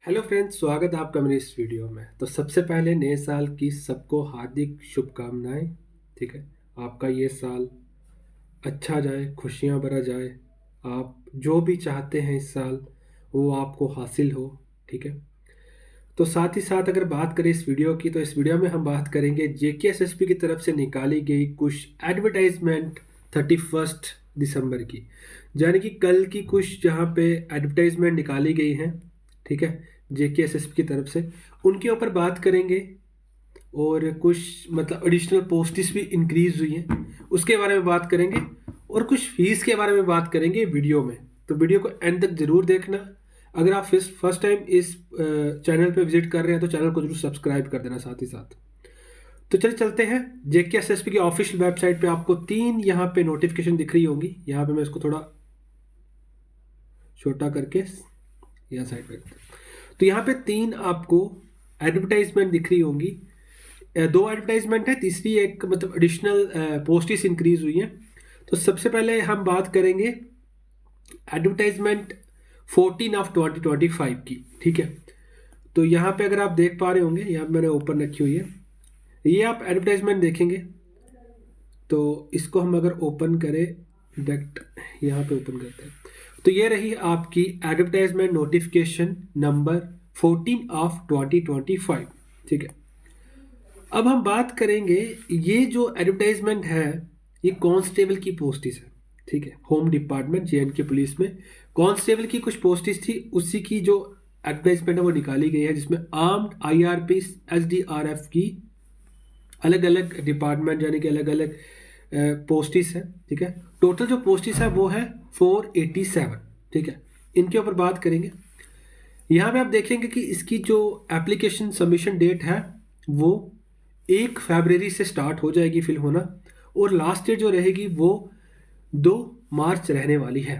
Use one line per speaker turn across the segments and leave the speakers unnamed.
Hello friends, स्वागत है आपका मेरे इस वीडियो में। तो सबसे पहले नए साल की सबको हार्दिक शुभकामनाएं। ठीक है, आपका ये साल अच्छा जाए, खुशियां भरा जाए। आप जो भी चाहते हैं इस साल वो आपको हासिल हो। ठीक है, तो साथ ही साथ अगर बात करें इस वीडियो की, तो इस वीडियो में हम बात करेंगे जेकेएसएसपी की तरफ से निकाली गई कुछ एडवर्टाइजमेंट 31 दिसंबर की, यानी कि कल की कुछ जहाँ पे एडवर्टाइजमेंट निकाली गई हैं। ठीक है, जेकेएसएसपी की तरफ से उनके ऊपर बात करेंगे। और कुछ मतलब एडिशनल पोस्टिस भी इंक्रीज हुई हैं, उसके बारे में बात करेंगे। और कुछ फीस के बारे में बात करेंगे वीडियो में। तो वीडियो को एंड तक जरूर देखना। अगर आप फर्स्ट टाइम इस चैनल पे विजिट कर रहे हैं तो चैनल को जरूर सब्सक्राइब कर देना साथ ही साथ। तो चलिए चलते हैं। जेकेएसएसपी की ऑफिशियल वेबसाइट पे आपको तीन यहाँ पे नोटिफिकेशन दिख रही होंगी। यहाँ पे मैं इसको थोड़ा छोटा करके यहाँ साइड पे, तो यहाँ पे तीन आपको एडवर्टाइजमेंट दिख रही होंगी। दो एडवर्टाइजमेंट है, तीसरी एक मतलब एडिशनल पोस्टिस इंक्रीज हुई है। तो सबसे पहले हम बात करेंगे एडवर्टाइजमेंट 14/2025 की। ठीक है, तो यहाँ पे अगर आप देख पा रहे होंगे, यहाँ पे मैंने ओपन रखी हुई है, ये आप एडवर्टाइजमेंट देखेंगे। तो इसको हम अगर ओपन करें, डायरेक्ट यहाँ पे ओपन करते हैं, तो ये रही आपकी एडवर्टाइजमेंट नोटिफिकेशन नंबर 14/2025। ठीक है, अब हम बात करेंगे, ये जो एडवर्टाइजमेंट है ये कांस्टेबल की पोस्टिस है। ठीक है, होम डिपार्टमेंट जेएनके पुलिस में कांस्टेबल की कुछ पोस्टिस थी, उसी की जो एडवर्टाइजमेंट है वो निकाली गई है, जिसमें आर्म्ड आईआरपी एसडीआरएफ की अलग अलग डिपार्टमेंट यानी कि अलग अलग पोस्टिस है। ठीक है, टोटल जो पोस्टिस है वो है 487। ठीक है, इनके ऊपर बात करेंगे। यहाँ पे आप देखेंगे कि इसकी जो एप्लीकेशन सबमिशन डेट है वो 1 फरवरी से स्टार्ट हो जाएगी फिल होना, और लास्ट डेट जो रहेगी वो 2 मार्च रहने वाली है।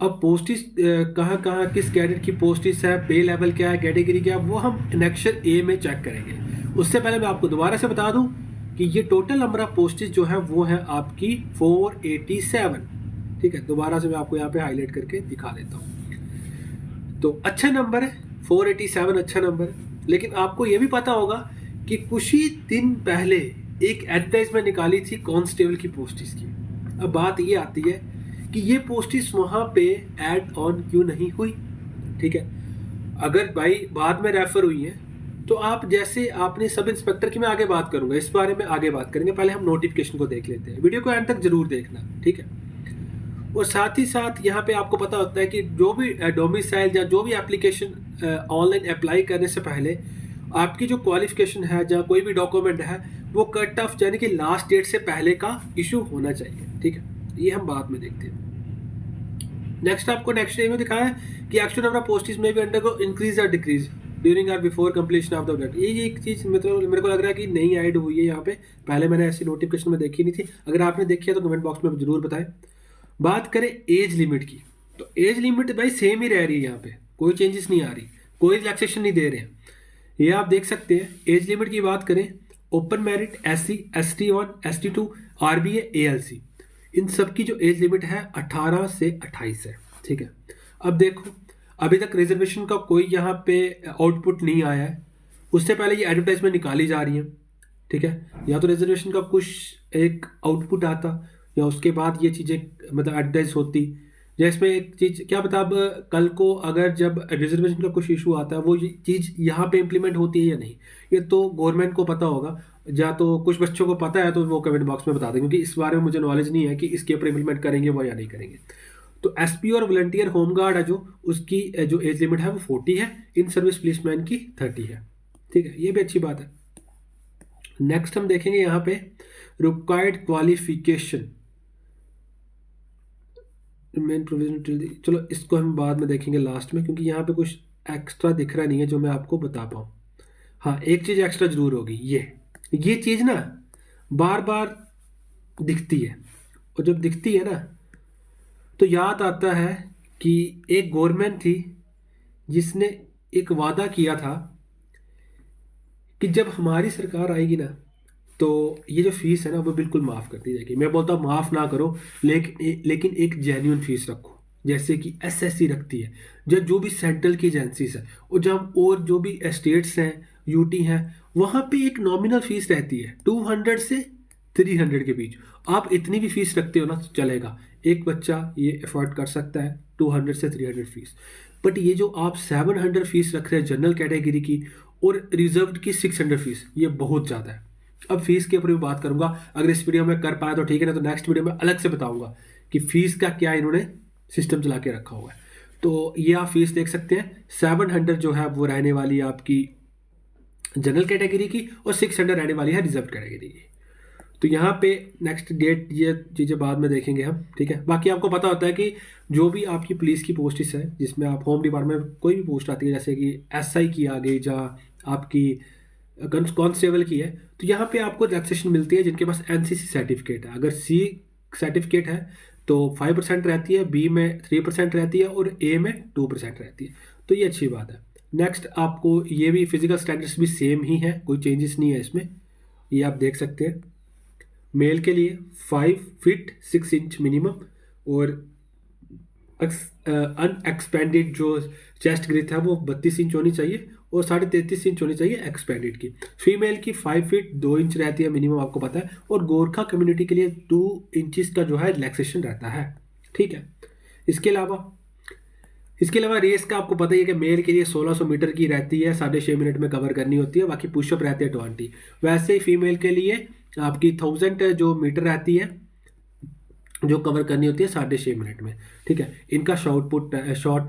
अब पोस्टिस कहाँ कहाँ किस कैडेट की पोस्टिस है, पे लेवल क्या है, कैटेगरी क्या है, वो हम एनेक्सर ए में चेक करेंगे। उससे पहले मैं आपको दोबारा से बता दूं कि ये टोटल नंबर ऑफ पोस्टिस जो है वो है आपकी 487। ठीक है, दोबारा से मैं आपको यहाँ पे हाईलाइट करके दिखा देता हूँ। तो अच्छा नंबर है 487, अच्छा नंबर है। लेकिन आपको ये भी पता होगा कि कुछ ही दिन पहले एक एडवर्टाइजमेंट निकाली थी कांस्टेबल की पोस्टिस की। अब बात ये आती है कि ये पोस्टिस वहाँ पे ऐड ऑन क्यों नहीं हुई। ठीक है, अगर भाई बाद में रेफर हुई है तो आप जैसे आपने सब इंस्पेक्टर की, मैं आगे बात करूंगा, इस बारे में आगे बात करेंगे, पहले हम नोटिफिकेशन को देख लेते हैं। वीडियो को एंड तक जरूर देखना। ठीक है, और साथ ही साथ यहाँ पे आपको पता होता है कि जो भी डोमिसाइल या जो भी एप्लीकेशन ऑनलाइन अप्लाई करने से पहले आपकी जो क्वालिफिकेशन है या कोई भी डॉक्यूमेंट है वो कट ऑफ यानी कि लास्ट डेट से पहले का इशू होना चाहिए। ठीक है, ये हम बाद में देखते हैं। नेक्स्ट आपको नेक्स्ट में दिखाया है कि एक्चुअल नंबर ऑफ पोस्टिस में भी अंडरगो इंक्रीज और डिक्रीज ड्यूरिंग और before completion of the date. ये एक चीज़ मतलब मेरे को लग रहा है कि नई ऐड हुई है यहाँ पे, पहले मैंने ऐसी नोटिफिकेशन में देखी नहीं थी। अगर आपने देखी है तो कमेंट बॉक्स में जरूर बताएं। बात करें एज लिमिट की, तो एज लिमिट भाई सेम ही रह रही है, यहाँ पे कोई चेंजेस नहीं आ रही, कोई रिलैक्सेशन नहीं दे रहे हैं। ये आप देख सकते हैं। एज लिमिट की बात करें, open merit, SC, ST1, ST2, RBA, ALC, इन सब की जो एज लिमिट है 18 से 28 है। ठीक है, अब देखो अभी तक रिजर्वेशन का कोई यहाँ पे आउटपुट नहीं आया है। उससे पहले ये एडवर्टाइजमेंट निकाली जा रही है। ठीक है, या तो रिजर्वेशन का कुछ एक आउटपुट आता या उसके बाद ये चीज़ें मतलब एडवर्टाइज होती। जैसे एक चीज़ क्या बता, अब कल को अगर जब रिजर्वेशन का कुछ इशू आता है वो चीज़ यहाँ पे इम्प्लीमेंट होती है या नहीं, ये तो गवर्नमेंट को पता होगा। या तो कुछ बच्चों को पता है तो वो कमेंट बॉक्स में बता दें, क्योंकि इस बारे में मुझे नॉलेज नहीं है कि इसके ऊपर इम्प्लीमेंट करेंगे वो या नहीं करेंगे। तो SP और वॉलंटियर होमगार्ड है जो, उसकी जो एज लिमिट है वो 40 है, इन सर्विस पुलिसमैन की 30 है। ठीक है, ये भी अच्छी बात है। नेक्स्ट हम देखेंगे यहाँ पे रिक्वायर्ड क्वालिफिकेशन मेन प्रोविजन, चलो इसको हम बाद में देखेंगे लास्ट में, क्योंकि यहाँ पे कुछ एक्स्ट्रा दिख रहा नहीं है जो मैं आपको बता पाऊँ। हाँ, एक चीज़ एक्स्ट्रा जरूर होगी, ये चीज़ ना बार बार दिखती है, और जब दिखती है ना तो याद आता है कि एक गवर्नमेंट थी जिसने एक वादा किया था कि जब हमारी सरकार आएगी ना तो ये जो फीस है ना वो बिल्कुल माफ़ कर दी जाएगी। मैं बोलता हूँ माफ़ ना करो, लेकिन एक जेन्युइन फीस रखो, जैसे कि एसएससी रखती है, जो भी सेंट्रल की एजेंसीज है, और जब और जो भी स्टेट्स हैं, यूटी हैं, वहाँ पे एक नॉमिनल फीस रहती है 200 से 300 के बीच। आप इतनी भी फीस रखते हो ना तो चलेगा, एक बच्चा ये अफोर्ड कर सकता है 200 से 300 फीस। बट ये जो आप 700 फीस रख रहे हैं जनरल कैटेगरी की और रिजर्व्ड की 600 फीस, ये बहुत ज़्यादा है। अब फीस के ऊपर भी बात करूंगा, अगर इस वीडियो में कर पाया तो ठीक है, ना तो नेक्स्ट वीडियो में अलग से बताऊंगा कि फीस का क्या इन्होंने सिस्टम चला के रखा हुआ है। तो ये आप फीस देख सकते हैं, 700 जो है वो रहने वाली है आपकी जनरल कैटेगरी की, और 600 रहने वाली है रिजर्व कैटेगरी की। तो यहाँ पे नेक्स्ट डेट ये चीज़ें बाद में देखेंगे हम, ठीक है। बाकी आपको पता होता है कि जो भी आपकी पुलिस की पोस्टिस है, जिसमें आप होम डिपार्टमेंट में कोई भी पोस्ट आती है, जैसे कि एसआई की आ गई, जहाँ आपकी कांस्टेबल की है, तो यहाँ पे आपको रिलैक्सेशन मिलती है जिनके पास एनसीसी सर्टिफिकेट है। अगर सी सर्टिफिकेट है तो 5% रहती है, बी में 3% रहती है, और ए में 2% रहती है। तो ये अच्छी बात है। नेक्स्ट आपको ये भी फिजिकल स्टैंडर्ड्स भी सेम ही है, कोई चेंजेस नहीं है इसमें, ये आप देख सकते हैं। मेल के लिए 5 फीट 6 इंच मिनिमम, और अनएक्सपेंडेड जो चेस्ट ग्रेथ है वो 32 इंच होनी चाहिए, और 33.5 इंच होनी चाहिए एक्सपेंडेड की। फीमेल की 5 फीट 2 इंच रहती है मिनिमम, आपको पता है। और गोरखा कम्युनिटी के लिए 2 इंचेस का जो है रिलैक्सेशन रहता है, ठीक है। इसके अलावा रेस का आपको पता ही है कि मेल के लिए 1600 मीटर की रहती है, 6.5 मिनट में कवर करनी होती है, बाकी पुशअप रहते हैं 20। वैसे ही फीमेल के लिए आपकी 1000 जो मीटर रहती है, जो कवर करनी होती है 6.5 मिनट में, ठीक है। इनका शॉर्ट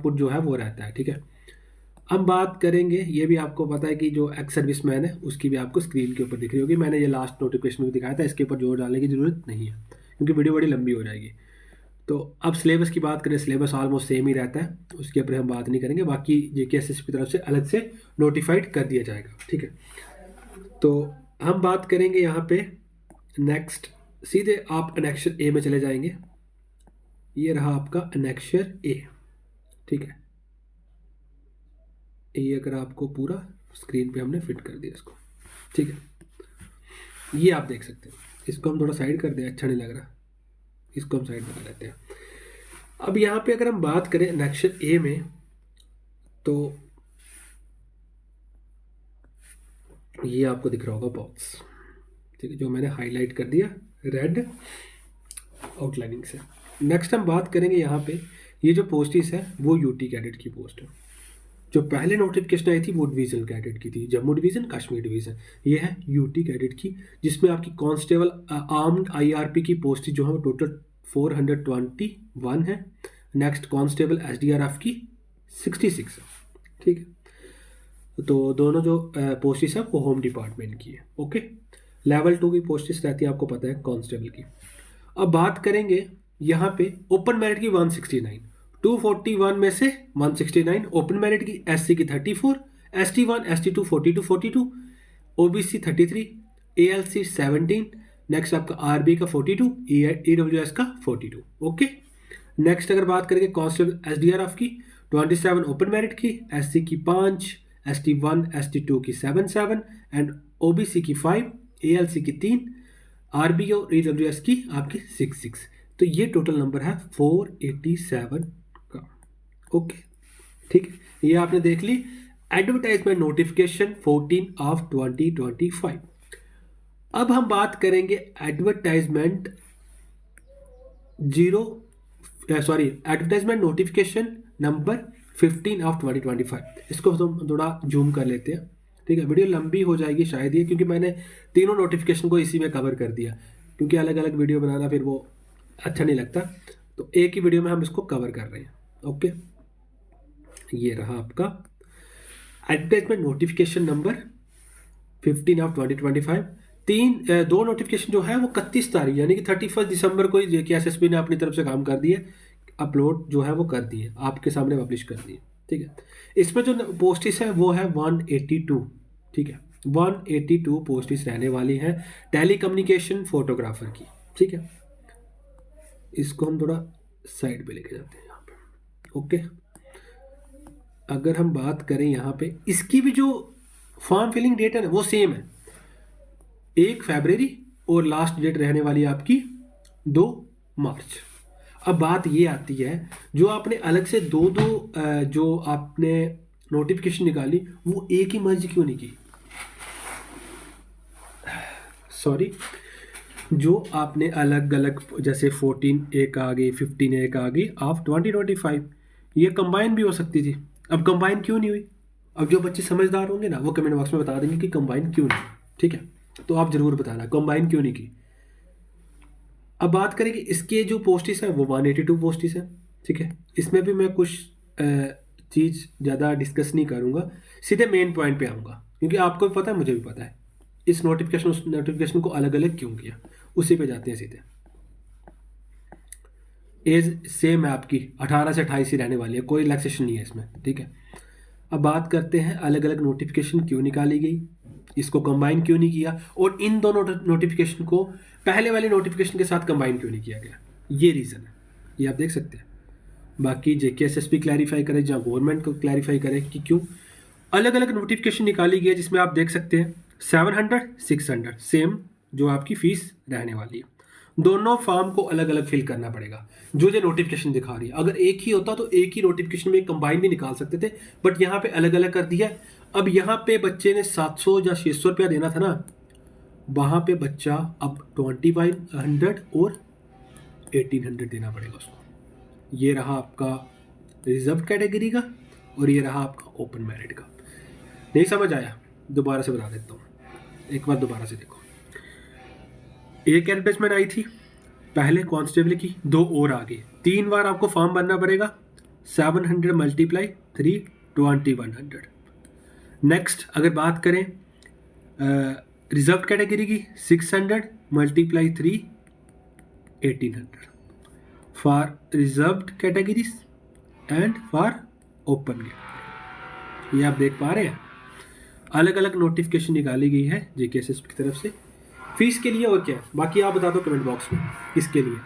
पुट जो है वो रहता है, ठीक है। अब बात करेंगे, ये भी आपको पता है कि जो एक्स सर्विसमैन है उसकी भी आपको स्क्रीन के ऊपर दिख रही होगी, मैंने ये लास्ट नोटिफिकेशन में दिखाया था, इसके ऊपर जोर डालने की जरूरत नहीं है क्योंकि वीडियो बड़ी लंबी हो जाएगी। तो अब सिलेबस की बात करें, सिलेबस ऑलमोस्ट सेम ही रहता है, उसके ऊपर हम बात नहीं करेंगे। बाकी जेकेएसएस की तरफ से अलग से नोटिफाइड कर दिया जाएगा, ठीक है। तो हम बात करेंगे यहाँ पे नेक्स्ट, सीधे आप एनेक्शर ए में चले जाएंगे। ये रहा आपका एनेक्शर ए, ठीक है। ये अगर आपको पूरा स्क्रीन पे हमने फिट कर दिया इसको, ठीक है। ये आप देख सकते हैं, इसको हम थोड़ा साइड कर दें, अच्छा नहीं लग रहा, इसको हम साइड में कर लेते हैं। अब यहाँ पे अगर हम बात करें एनेक्शर ए में, तो ये आपको दिख रहा होगा बॉक्स, ठीक है, जो मैंने हाईलाइट कर दिया रेड आउटलाइनिंग से। नेक्स्ट हम बात करेंगे यहाँ पे, ये जो पोस्टिस है वो यूटी कैडेट की पोस्ट है। जो पहले नोटिफिकेशन आई थी वो डिवीजन कैडेट की थी, जम्मू डिवीज़न, कश्मीर डिवीज़न। ये है यूटी कैडेट की, जिसमें आपकी कांस्टेबल आर्म्ड आईआरपी की पोस्ट जो है वो टोटल 421 है। नेक्स्ट कांस्टेबल एसडीआरएफ की 66 है, ठीक है। तो दोनों जो पोस्टिस है वो होम डिपार्टमेंट की है, ओके। लेवल 2 की पोस्टिस रहती है, आपको पता है, कांस्टेबल की। अब बात करेंगे यहाँ पे ओपन मेरिट की 169, 241 में से 169 ओपन मेरिट की, एससी की 34, ST1 ST2 42, OBC 33, ALC 17, next आपका आरबी का 42, ईडब्ल्यूएस का 42, ओके। नेक्स्ट अगर बात करेंगे कांस्टेबल एसडीआरएफ की 27 ओपन मेरिट की, एससी की 5, ST1 ST2 की 7 एंड ओबीसी की 5, एएलसी की 3, आरबी और ईडब्ल्यूएस की आपकी 6। तो ये टोटल नंबर है 487 का, ओके, ठीक है। ये आपने देख ली एडवर्टाइजमेंट नोटिफिकेशन 14/2025। अब हम बात करेंगे एडवर्टाइजमेंट एडवर्टाइजमेंट नोटिफिकेशन नंबर 15/2025। इसको हम थोड़ा जूम कर लेते हैं, ठीक है। वीडियो लंबी हो जाएगी शायद ये, क्योंकि मैंने तीनों नोटिफिकेशन को इसी में कवर कर दिया, क्योंकि अलग अलग वीडियो बनाना फिर वो अच्छा नहीं लगता, तो एक ही वीडियो में हम इसको कवर कर रहे हैं, ओके। ये रहा आपका एडवर्टाइजमेंट नोटिफिकेशन नंबर 15/2025। दो नोटिफिकेशन जो है वो 31 तारीख यानी कि 31 दिसंबर को जेकेएसएसबी ने अपनी तरफ से काम कर दिए, अपलोड जो है वो कर दिए, आपके सामने पब्लिश कर दिए, ठीक है। इसमें जो पोस्टिस है वो है 182, ठीक है। 182 पोस्टिस रहने वाली है टेली कम्युनिकेशन फोटोग्राफर की, ठीक है। इसको हम थोड़ा साइड पे लेके जाते हैं यहाँ पे, ओके। अगर हम बात करें यहाँ पे, इसकी भी जो फॉर्म फिलिंग डेट है ना वो सेम है, 1 फरवरी, और लास्ट डेट रहने वाली है आपकी 2 मार्च। अब बात ये आती है, जो आपने अलग से दो दो जो आपने नोटिफिकेशन निकाली वो एक ही मर्ज क्यों नहीं की? सॉरी, जो आपने अलग अलग जैसे 14 एक आ गई, 15 एक आ गई ऑफ 2025, ये कंबाइन भी हो सकती थी। अब कंबाइन क्यों नहीं हुई? अब जो बच्चे समझदार होंगे ना वो कमेंट बॉक्स में बता देंगे कि कंबाइन क्यों नहीं, ठीक है? तो आप ज़रूर बताना कंबाइन क्यों नहीं की। अब बात करेंगे इसके जो पोस्टिस है वो 182 पोस्टिस है, ठीक है? इसमें भी मैं कुछ चीज़ ज़्यादा डिस्कस नहीं करूँगा, सीधे मेन पॉइंट पे आऊँगा, क्योंकि आपको भी पता है मुझे भी पता है इस नोटिफिकेशन उस नोटिफिकेशन को अलग अलग क्यों किया। उसी पे जाते हैं सीधे। एज सेम है आपकी, 18 से 28 ही रहने वाली है, कोई रिलैक्सेशन नहीं है इसमें, ठीक है? अब बात करते हैं अलग अलग नोटिफिकेशन क्यों निकाली गई, इसको कंबाइन क्यों नहीं किया, और इन दोनों नोटिफिकेशन को पहले वाले नोटिफिकेशन के साथ कंबाइन क्यों नहीं किया गया। ये रीज़न है, ये आप देख सकते हैं। बाकी जेकेएसएसपी क्लैरिफाई करे या गवर्नमेंट को क्लैरिफाई करे कि क्यों अलग अलग नोटिफिकेशन निकाली गई है, जिसमें आप देख सकते हैं 700 600 सेम जो आपकी फीस रहने वाली है। दोनों फॉर्म को अलग अलग फिल करना पड़ेगा, जो जो नोटिफिकेशन दिखा रही है। अगर एक ही होता तो एक ही नोटिफिकेशन में कंबाइन भी निकाल सकते थे, बट यहाँ पे अलग अलग कर दिया। अब यहाँ पे बच्चे ने 700 या 600 रुपया देना था ना, वहाँ पे बच्चा अब 2500 और 1800 देना पड़ेगा उसको। ये रहा आपका रिजर्व कैटेगरी का और ये रहा आपका ओपन मेरिट का। नहीं समझ आया? दोबारा से बता देता हूँ, एक बार दोबारा से देखो। एक एडवर्टाइजमेंट आई थी पहले कांस्टेबल की, दो और आ गई, 3 बार आपको फॉर्म भरना पड़ेगा। 700 मल्टीप्लाई 3 2100। नेक्स्ट अगर बात करें रिजर्व कैटेगरी की, 600 multiply 3 1800 for reserve categories and for open category. ये आप देख पा रहे हैं, अलग अलग नोटिफिकेशन निकाली गई है जेकेएसएसपी की तरफ से फीस के लिए। और क्या बाकी आप बता दो कमेंट बॉक्स में किसके लिए।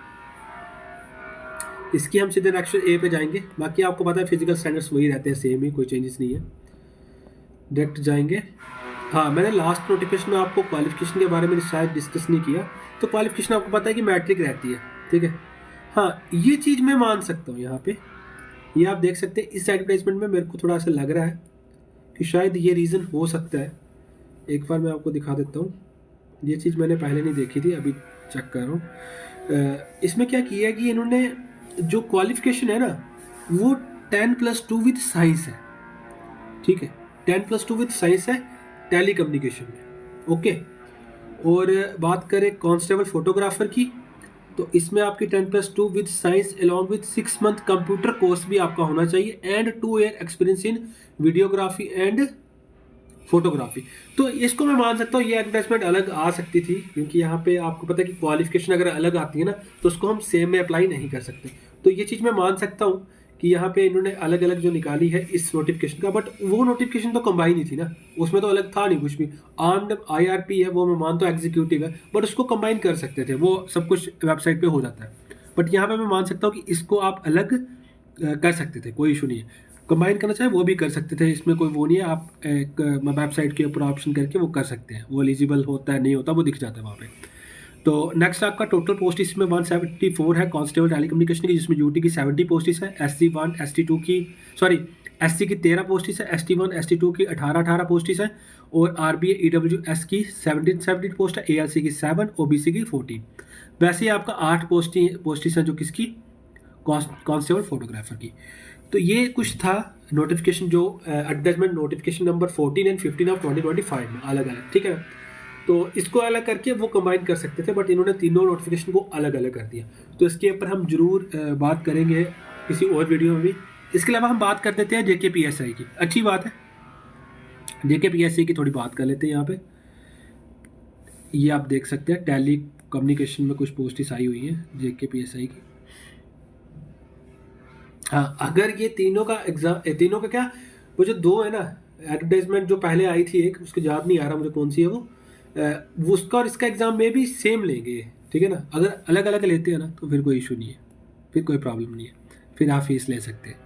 इसकी हम सीधे नेक्स्ट ए पे जाएंगे। बाकी आपको पता है फिजिकल स्टैंडर्ड्स वही रहते हैं, सेम ही, कोई चेंजेस नहीं है। डायरेक्ट जाएंगे। हाँ, मैंने लास्ट नोटिफिकेशन में आपको क्वालिफिकेशन के बारे में शायद डिस्कस नहीं किया। तो क्वालिफिकेशन आपको पता है कि मैट्रिक रहती है, ठीक है? हाँ, ये चीज़ मैं मान सकता हूँ। यहाँ पे ये आप देख सकते हैं, इस एडवर्टाइजमेंट में मेरे को थोड़ा सा लग रहा है कि शायद ये रीज़न हो सकता है। एक बार मैं आपको दिखा देता हूँ। ये चीज़ मैंने पहले नहीं देखी थी, अभी चेक कर रहा हूँ। इसमें क्या किया है कि इन्होंने जो क्वालिफिकेशन है ना वो 10+2 विद साइंस है, ठीक है? 10+2 विद साइंस है टेली कम्युनिकेशन में, ओके। और बात करें कांस्टेबल फोटोग्राफर की, तो इसमें आपकी 10+2 with science along with 6 month computer course भी आपका होना चाहिए and 2 year experience in videography and photography. तो इसको मैं मान सकता हूँ ये एडवर्टाइजमेंट अलग आ सकती थी, क्योंकि यहाँ पे आपको पता है कि क्वालिफिकेशन अगर अलग आती है ना तो उसको हम सेम में अप्लाई नहीं कर सकते। तो ये चीज़ मैं मान सकता हूँ कि यहाँ पे इन्होंने अलग अलग जो निकाली है इस नोटिफिकेशन का, बट वो नोटिफिकेशन तो कंबाइन ही थी ना, उसमें तो अलग था नहीं कुछ भी। आर्म्ड IRP है वो मैं मानता हूँ एग्जीक्यूटिव है, बट उसको कंबाइन कर सकते थे, वो सब कुछ वेबसाइट पे हो जाता है। बट यहाँ पे मैं मान सकता हूँ कि इसको आप अलग कर सकते थे, कोई इशू नहीं है। कंबाइन करना चाहे वो भी कर सकते थे, इसमें कोई वो नहीं है। आप एक वेबसाइट के ऊपर ऑप्शन करके वो कर सकते हैं, वो एलिजिबल होता है नहीं होता वो दिख जाता है वहाँ पे। तो नेक्स्ट आपका टोटल पोस्ट इसमें 174 है कांस्टेबल टेली कम्युनिकेशन की, जिसमें यूटी की 70 पोस्टिस है, SC1 ST2 की SC की 13 पोस्टिस है, ST1 ST2 की 18 पोस्टिस है, और RBA EWS की 17 पोस्ट है, ALC की 7, OBC की 14। वैसे ही आपका 8 पोस्टिस है जो किसकी, कांस्टेबल फोटोग्राफर की। तो ये कुछ था नोटिफिकेशन जो advertisement notification number 14 and 15 of 2025 में अलग अलग, ठीक है? तो इसको अलग करके वो कंबाइन कर सकते थे, बट इन्होंने तीनों नोटिफिकेशन को अलग अलग कर दिया। तो इसके ऊपर हम जरूर बात करेंगे किसी और वीडियो में भी। इसके अलावा हम बात कर देते हैं JKPSI की। अच्छी बात है, JKPSI की थोड़ी बात कर लेते हैं यहाँ पे। ये आप देख सकते हैं टेली कम्युनिकेशन में कुछ पोस्टिस आई हुई है JKPSI की। हाँ, अगर ये तीनों का एग्जाम, तीनों का क्या, वो जो दो है ना एडवर्टाइजमेंट जो पहले आई थी, एक उसको याद नहीं आ रहा मुझे कौन सी है वो उसका और इसका एग्ज़ाम में भी सेम लेंगे, ठीक है ना? अगर अलग अलग लेते हैं ना तो फिर कोई इशू नहीं है, फिर कोई प्रॉब्लम नहीं है, फिर आप फीस ले सकते हैं।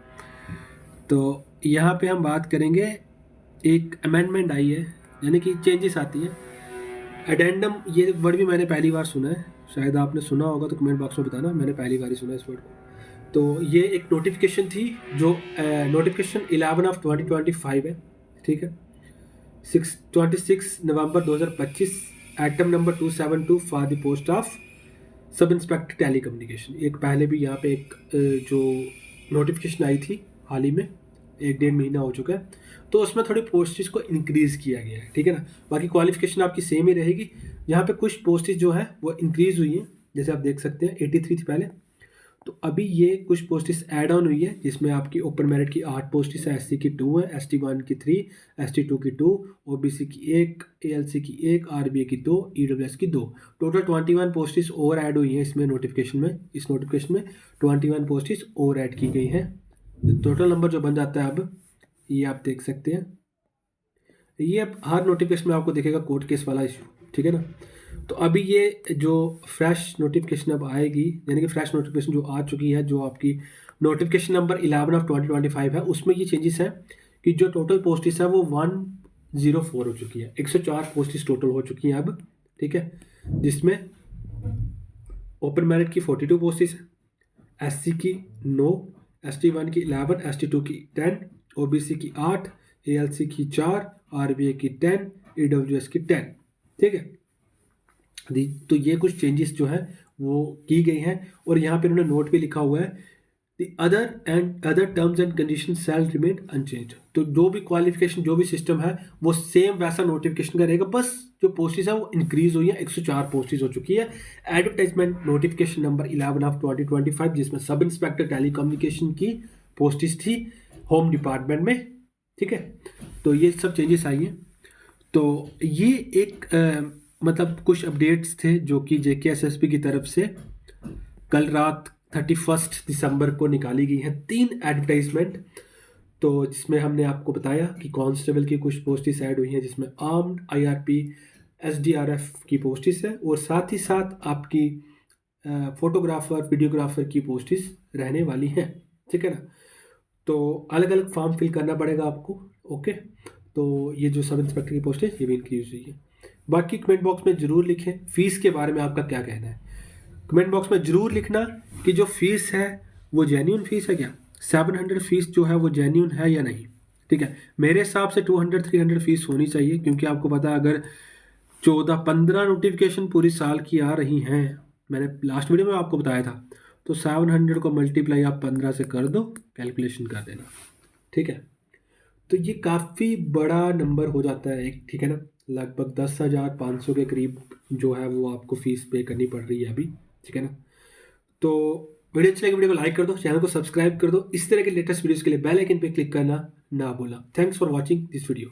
तो यहाँ पे हम बात करेंगे, एक अमेंडमेंट आई है, यानी कि चेंजेस आती हैं एडेंडम, ये वर्ड भी मैंने पहली बार सुना है, शायद आपने सुना होगा तो कमेंट बॉक्स में बताना, मैंने पहली बार ही सुना इस वर्ड को। तो ये एक नोटिफिकेशन थी जो नोटिफिकेशन 11 ऑफ 2025 है, ठीक है। 26 November 2025, item number 272 for the post of sub inspector telecommunication. एक पहले भी यहाँ पे एक जो नोटिफिकेशन आई थी हाल ही में, 1-1.5 महीना हो चुका है, तो उसमें थोड़ी पोस्टेज को इंक्रीज़ किया गया है, ठीक है ना। बाकी क्वालिफिकेशन आपकी सेम ही रहेगी। यहाँ पे कुछ पोस्टेज जो है वो इंक्रीज़ हुई हैं, जैसे आप देख सकते हैं 83 थी पहले, तो अभी ये कुछ पोस्टेज ऐड ऑन हुई है, जिसमें आपकी ओपन मेरिट की 8 पोस्टेज है, SC की 2 है, ST1 की 3, ST2 की 2, OBC की 1, ALC की 1, RBA की 2, EWS की 2। टोटल 21 पोस्टेज और ऐड हुई हैं इसमें नोटिफिकेशन में, इस नोटिफिकेशन में 21 पोस्टेज और ऐड की गई हैं। टोटल नंबर जो बन जाता है अब, ये आप देख सकते हैं, ये अब हर नोटिफिकेशन में आपको दिखेगा कोर्ट केस वाला इशू, ठीक है ना। तो अभी ये जो फ्रेश नोटिफिकेशन अब आएगी, यानी कि फ्रेश नोटिफिकेशन जो आ चुकी है, जो आपकी नोटिफिकेशन नंबर 11 ऑफ 2025 है, उसमें ये चेंजेस हैं कि जो टोटल पोस्टेज है वो 104 हो चुकी है, 104 पोस्टेज टोटल हो चुकी हैं अब, ठीक है। जिसमें ओपन मेरिट की 42 पोस्टेज है, SC की 9, ST1 की 11, ST2 की 10, OBC की 8, ALC की 4, RBA की 10, EWS की 10, ठीक है। तो ये कुछ चेंजेस जो है वो की गई हैं, और यहाँ पे उन्होंने नोट भी लिखा हुआ है, the other terms and condition shall remain unchanged. तो जो भी क्वालिफिकेशन, जो भी सिस्टम है, वो सेम वैसा नोटिफिकेशन का रहेगा, बस जो पोस्टेज है वो इंक्रीज हुई है, 104 पोस्टेज हो चुकी है। एडवर्टाइजमेंट नोटिफिकेशन नंबर 11 ऑफ 2025, जिसमें सब इंस्पेक्टर टेली कम्युनिकेशन की पोस्टेज थी होम डिपार्टमेंट में, ठीक है। तो ये सब चेंजेस आई हैं। तो ये एक मतलब कुछ अपडेट्स थे जो कि JKSSP की तरफ से कल रात 31 दिसंबर को निकाली गई हैं 3 एडवर्टाइजमेंट। तो जिसमें हमने आपको बताया कि कांस्टेबल की कुछ पोस्टेस ऐड हुई हैं, जिसमें आर्म्ड, IRP, SDRF की पोस्टेस है, और साथ ही साथ आपकी फोटोग्राफर, वीडियोग्राफर की पोस्टेस रहने वाली हैं, ठीक है ना। तो अलग अलग फॉर्म फिल करना पड़ेगा आपको, ओके। तो ये जो सब इंस्पेक्टर की पोस्ट है ये भी इंक्रीज हुई है। बाकी कमेंट बॉक्स में ज़रूर लिखें फ़ीस के बारे में आपका क्या कहना है। कमेंट बॉक्स में ज़रूर लिखना कि जो फ़ीस है वो जेन्यून फ़ीस है क्या, 700 फीस जो है वो जेन्यून है या नहीं, ठीक है। मेरे हिसाब से 200-300 फीस होनी चाहिए, क्योंकि आपको पता है अगर 14-15 नोटिफिकेशन पूरी साल की आ रही हैं, मैंने लास्ट वीडियो में आपको बताया था, तो 700 को मल्टीप्लाई आप 15 से कर दो, कैलकुलेशन कर देना, ठीक है। तो ये काफ़ी बड़ा नंबर हो जाता है एक, ठीक है ना। लगभग 10,500 के करीब जो है वो आपको फ़ीस पे करनी पड़ रही है अभी, ठीक है ना। तो वीडियो अच्छी लगी, वीडियो को लाइक कर दो, चैनल को सब्सक्राइब कर दो। इस तरह के लेटेस्ट वीडियोज़ के लिए बेल आइकन पे क्लिक करना ना भूलना। Thanks for watching this video.